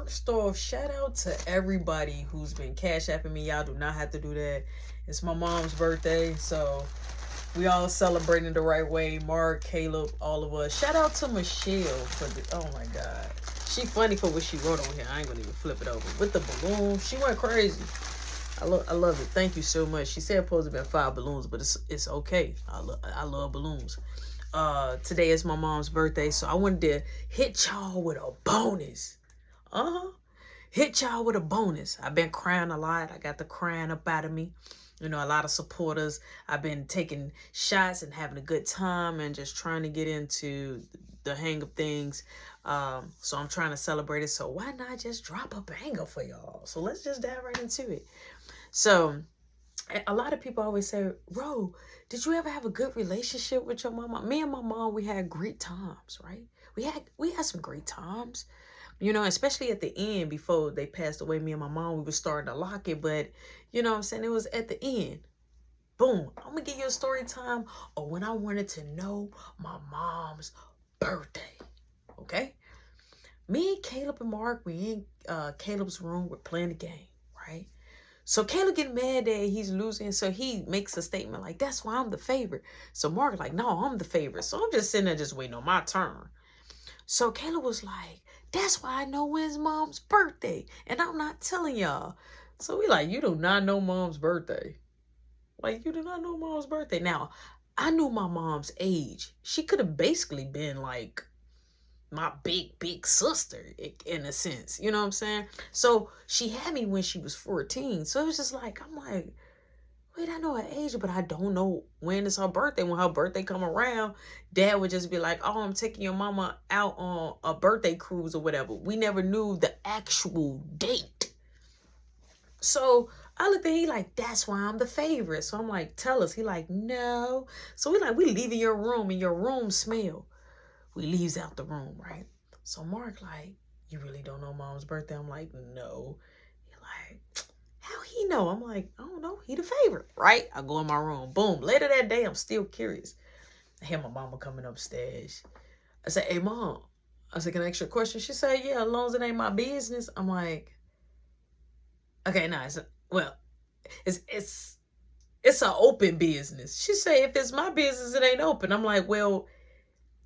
First off, shout out to everybody who's been cash apping me. Y'all do not have to do that. It's my mom's birthday, so we all celebrating the right way. Mark, Caleb, all of us. Shout out to Michelle for the. Oh my God, she funny for what she wrote on here. I ain't gonna even flip it over with the balloon. She went crazy. I love it. Thank you so much. She said supposed to be 5 balloons, but it's okay. I love balloons. Today is my mom's birthday, so I wanted to hit y'all with a bonus. Hit y'all with a bonus. I've been crying a lot. I got the crying up out of me. You know, a lot of supporters. I've been taking shots and having a good time and just trying to get into the hang of things. So I'm trying to celebrate it. So why not just drop a banger for y'all? So let's just dive right into it. So a lot of people always say, Ro, did you ever have a good relationship with your mama? Me and my mom, we had great times, right? We had some great times. You know, especially at the end before they passed away, me and my mom, we were starting to lock it. But, you know what I'm saying? It was at the end. Boom. I'm going to give you a story time of when I wanted to know my mom's birthday. Okay? Me, Caleb, and Mark, we in Caleb's room. We're playing the game, right? So Caleb getting mad that he's losing. So he makes a statement like, that's why I'm the favorite. So Mark like, no, I'm the favorite. So I'm just sitting there just waiting on my turn. So Caleb was like, that's why I know when's mom's birthday. And I'm not telling y'all. So we like, you do not know mom's birthday. Like, you do not know mom's birthday. Now, I knew my mom's age. She could have basically been like my big sister in a sense. You know what I'm saying? So she had me when she was 14. So it was just like, I'm like, wait, I know her age, but I don't know when is her birthday. When her birthday come around, Dad would just be like, oh, I'm taking your mama out on a birthday cruise or whatever. We never knew the actual date. So I looked at him, he like, that's why I'm the favorite. So I'm like, tell us. He like, no. So we like, we leaving your room and your room smell. We leaves out the room, right? So Mark like, you really don't know mom's birthday? I'm like, no. He like, how he know? I'm like, I don't know. He the favorite, right? I go in my room. Boom. Later that day, I'm still curious. I hear my mama coming upstairs. I said, hey, Mom. I said, can I ask you a question? She said, yeah, as long as it ain't my business. I'm like, okay, nice. Well, it's an open business. She said, if it's my business, it ain't open. I'm like, well,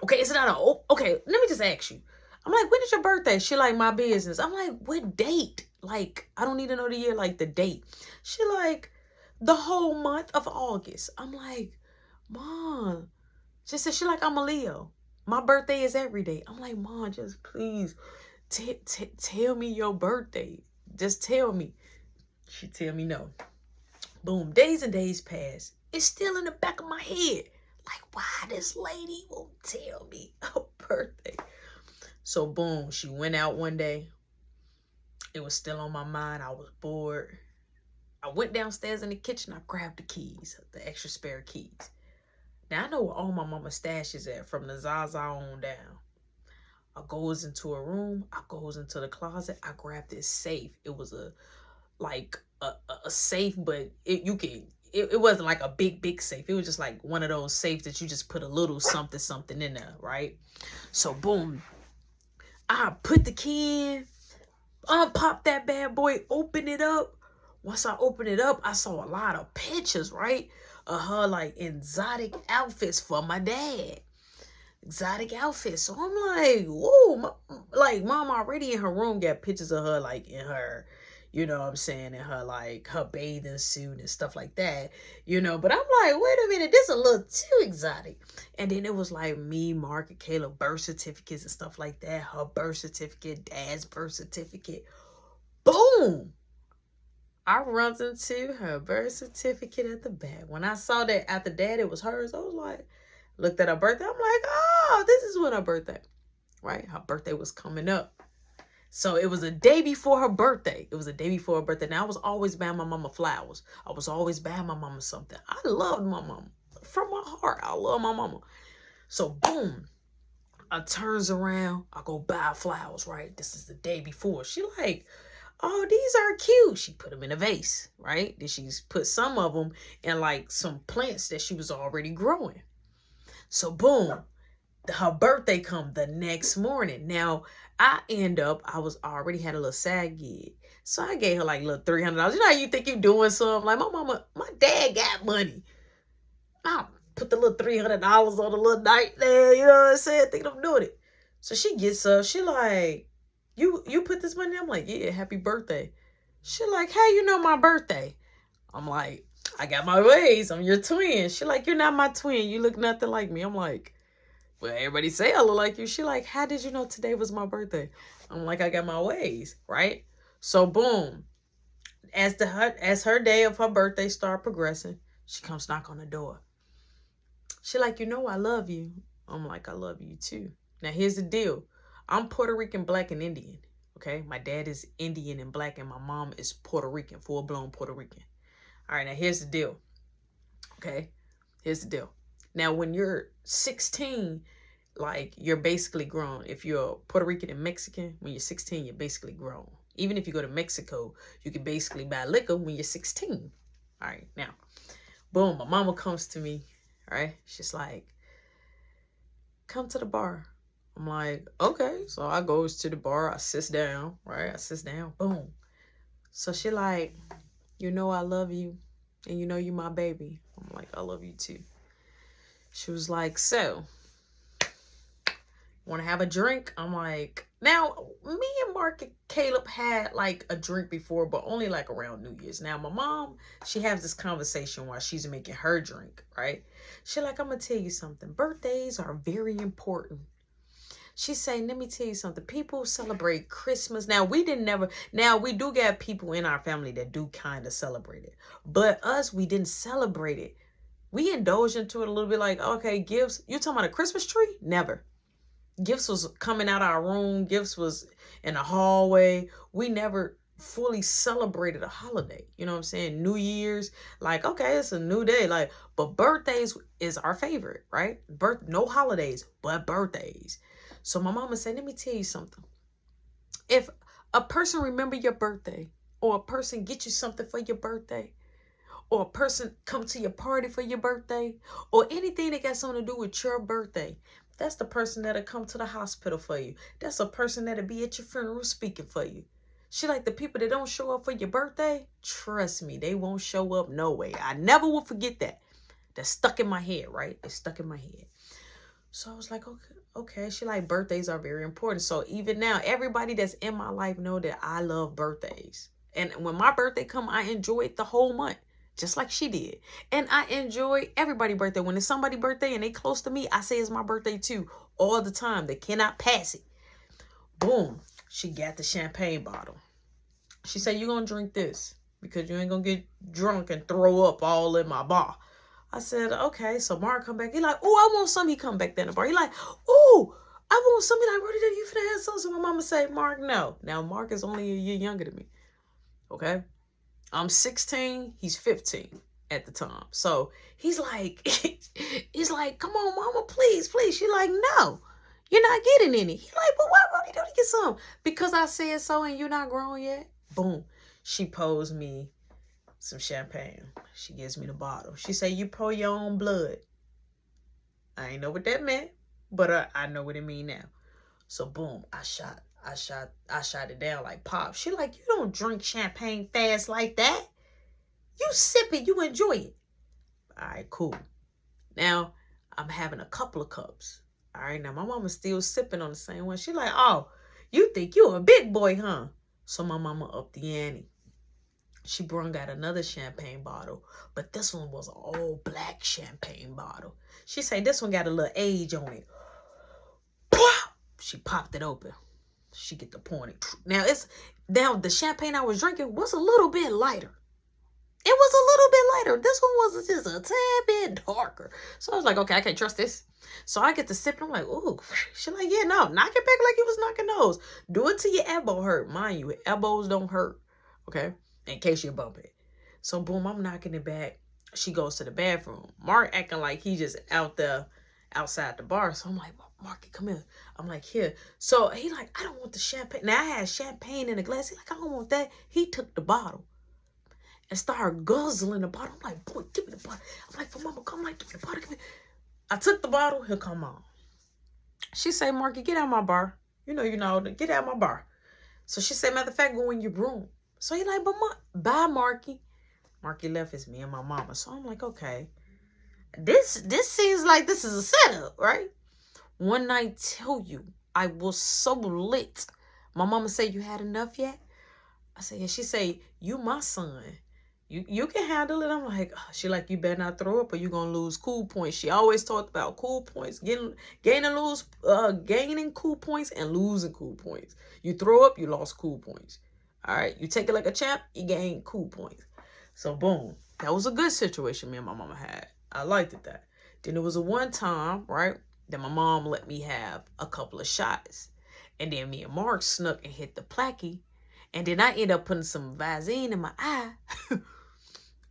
okay, it's not okay, let me just ask you. I'm like, when is your birthday? She like, my business. I'm like, what date? Like, I don't need to know the year, like the date. She like, the whole month of August. I'm like, Mom. She said, she like, I'm a Leo. My birthday is every day. I'm like, Mom, just please tell me your birthday. Just tell me. She tell me no. Boom, days and days pass. It's still in the back of my head. Like, why this lady won't tell me her birthday? So boom, she went out one day. It was still on my mind. I was bored. I went downstairs in the kitchen. I grabbed the keys, the extra spare keys. Now I know where all my mama's stash is at, from the Zaza on down. I goes into a room. I goes into the closet. I grabbed this safe. It was a safe, but it wasn't like a big safe. It was just like one of those safes that you just put a little something in there, right? So boom, I put the key in, unpop that bad boy, open it up. Once I opened it up, I saw a lot of pictures, right? Of her like exotic outfits for my dad. Exotic outfits. So I'm like, whoa, like Mom already in her room got pictures of her like in her, you know what I'm saying, in her like her bathing suit and stuff like that, you know. But I'm like, wait a minute, this is a little too exotic. And then it was like me, Mark, and Caleb birth certificates and stuff like that. Her birth certificate, Dad's birth certificate. Boom! I runs into her birth certificate at the back. When I saw that after Dad, it was hers, I was like, looked at her birthday. I'm like, oh, this is when her birthday, right? Her birthday was coming up. So it was a day before her birthday. Now, I was always buying my mama flowers. I was always buying my mama something. I loved my mama. From my heart, I love my mama. So boom, I turns around. I go buy flowers, right? This is the day before. She like, oh, these are cute. She put them in a vase, right? Then she's put some of them in like some plants that she was already growing. So boom, her birthday come the next morning. Now, I already had a little SAG gig. So I gave her like a little $300. You know how you think you doing something? Like my dad got money. I put the little $300 on the little night there, you know what I'm saying? Thinking I'm doing it. So she gets up, she like, you put this money? I'm like, yeah, happy birthday. She like, how you know my birthday? I'm like, I got my ways. I'm your twin. She like, you're not my twin. You look nothing like me. I'm like, well, everybody say I look like you. She like, how did you know today was my birthday? I'm like, I got my ways, right? So boom, as her day of her birthday start progressing, she comes knock on the door. She like, you know I love you. I'm like, I love you too. Now here's the deal. I'm Puerto Rican, Black, and Indian. Okay, my dad is Indian and Black, and my mom is Puerto Rican, full-blown Puerto Rican. All right, now here's the deal. Okay, here's the deal. Now, when you're 16, like, you're basically grown. If you're Puerto Rican and Mexican, when you're 16, you're basically grown. Even if you go to Mexico, you can basically buy liquor when you're 16. All right, now, boom, my mama comes to me, all right? She's like, come to the bar. I'm like, okay. So I goes to the bar, I sits down, right? I sits down, boom. So she like, you know I love you, and you know you my baby. I'm like, I love you too. She was like, so, want to have a drink? I'm like, now, me and Mark and Caleb had like a drink before, but only like around New Year's. Now, my mom, she has this conversation while she's making her drink, right? She like, I'm going to tell you something. Birthdays are very important. She's saying, let me tell you something. People celebrate Christmas. Now, we do get people in our family that do kind of celebrate it. But us, we didn't celebrate it. We indulged into it a little bit like, okay, gifts. You talking about a Christmas tree? Never. Gifts was coming out our room. Gifts was in the hallway. We never fully celebrated a holiday. You know what I'm saying? New Year's, like, okay, it's a new day. Like, but birthdays is our favorite, right? No holidays, but birthdays. So my mama said, let me tell you something. If a person remember your birthday, or a person get you something for your birthday, or a person come to your party for your birthday, or anything that got something to do with your birthday, that's the person that'll come to the hospital for you. That's a person that'll be at your funeral speaking for you. She like, the people that don't show up for your birthday, trust me, they won't show up no way. I never will forget that. That's stuck in my head, right? It's stuck in my head. So I was like, okay. She like, birthdays are very important. So even now, everybody that's in my life know that I love birthdays. And when my birthday come, I enjoy it the whole month, just like she did. And I enjoy everybody's birthday. When it's somebody's birthday and they close to me, I say it's my birthday too, all the time. They cannot pass it. Boom. She got the champagne bottle. She said, you're going to drink this because you ain't going to get drunk and throw up all in my bar. I said, okay. So Mark come back. He like, oh, I want some. He come back there in the bar. He like, oh, I want some. He like, what did you finna have some? So my mama say, Mark, no. Now, Mark is only a year younger than me. Okay. I'm 16. He's 15 at the time. So he's like, come on, mama, please, please. She like, no, you're not getting any. He like, but why won't he get some? Because I said so and you're not grown yet. Boom. She posed me some champagne. She gives me the bottle. She say, you pour your own blood. I ain't know what that meant, but I know what it mean now. So boom, I shot it down like pop. She like, you don't drink champagne fast like that. You sip it, you enjoy it. All right, cool. Now I'm having a couple of cups. All right, now my mama's still sipping on the same one. She like, oh, you think you a big boy, huh? So my mama upped the ante. She brung out another champagne bottle, but this one was an all black champagne bottle. She said this one got a little age on it. She popped it open. She get the point. Now the champagne I was drinking was a little bit lighter. It was a little bit lighter. This one was just a tad bit darker. So I was like, okay, I can't trust this. So I get to sip and I'm like, ooh. She like, yeah, no, knock it back like you was knocking those. Do it till your elbow hurt. Mind you, elbows don't hurt. Okay? In case you bump it. So boom, I'm knocking it back. She goes to the bathroom. Mark acting like he just out there outside the bar. So I'm like, Marky, come here. I'm like, here. So he like, I don't want the champagne. Now I had champagne in a glass. He like, I don't want that. He took the bottle and started guzzling the bottle. I'm like, boy, give me the bottle. I'm like, for mama, come like, give me the bottle. Give me. I took the bottle. He'll come on. She say, Marky, get out of my bar. You know, get out of my bar. So she said, matter of fact, go in your room. So he like, but bye, Marky. Marky left. It's me and my mama. So I'm like, okay. This seems like this is a setup, right? One night, tell you, I was so lit. My mama said, you had enough yet? I said, yeah. She said, you my son. You can handle it. I'm like, oh. She like, you better not throw up or you gonna lose cool points. She always talked about cool points, gaining cool points and losing cool points. You throw up, you lost cool points. All right, you take it like a champ, you gain cool points. So boom, that was a good situation me and my mama had. I liked it that. Then it was a one time, right, that my mom let me have a couple of shots. And then me and Mark snuck and hit the placky. And then I ended up putting some Visine in my eye.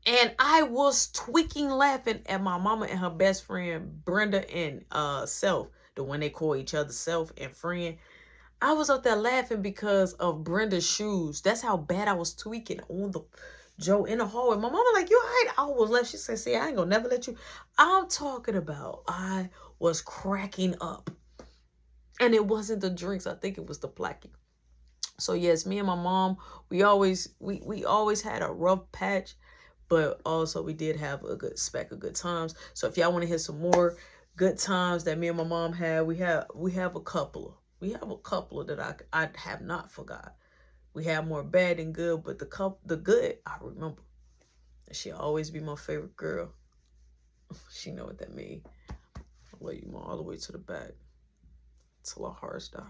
And I was tweaking laughing at my mama and her best friend, Brenda and Self, the one they call each other Self and friend. I was up there laughing because of Brenda's shoes. That's how bad I was tweaking on the Joe in the hallway. My mama like, you all right? I was left. She said, see, I ain't gonna never let you. I'm talking about I was cracking up. And it wasn't the drinks. I think it was the placky. So yes, me and my mom, we always had a rough patch. But also we did have a good speck of good times. So if y'all want to hear some more good times that me and my mom had, we have a couple. We have a couple that I have not forgot. We have more bad than good, but the good I remember. She'll always be my favorite girl. She know what that means. I love you, Mom, all the way to the back till our hearts die.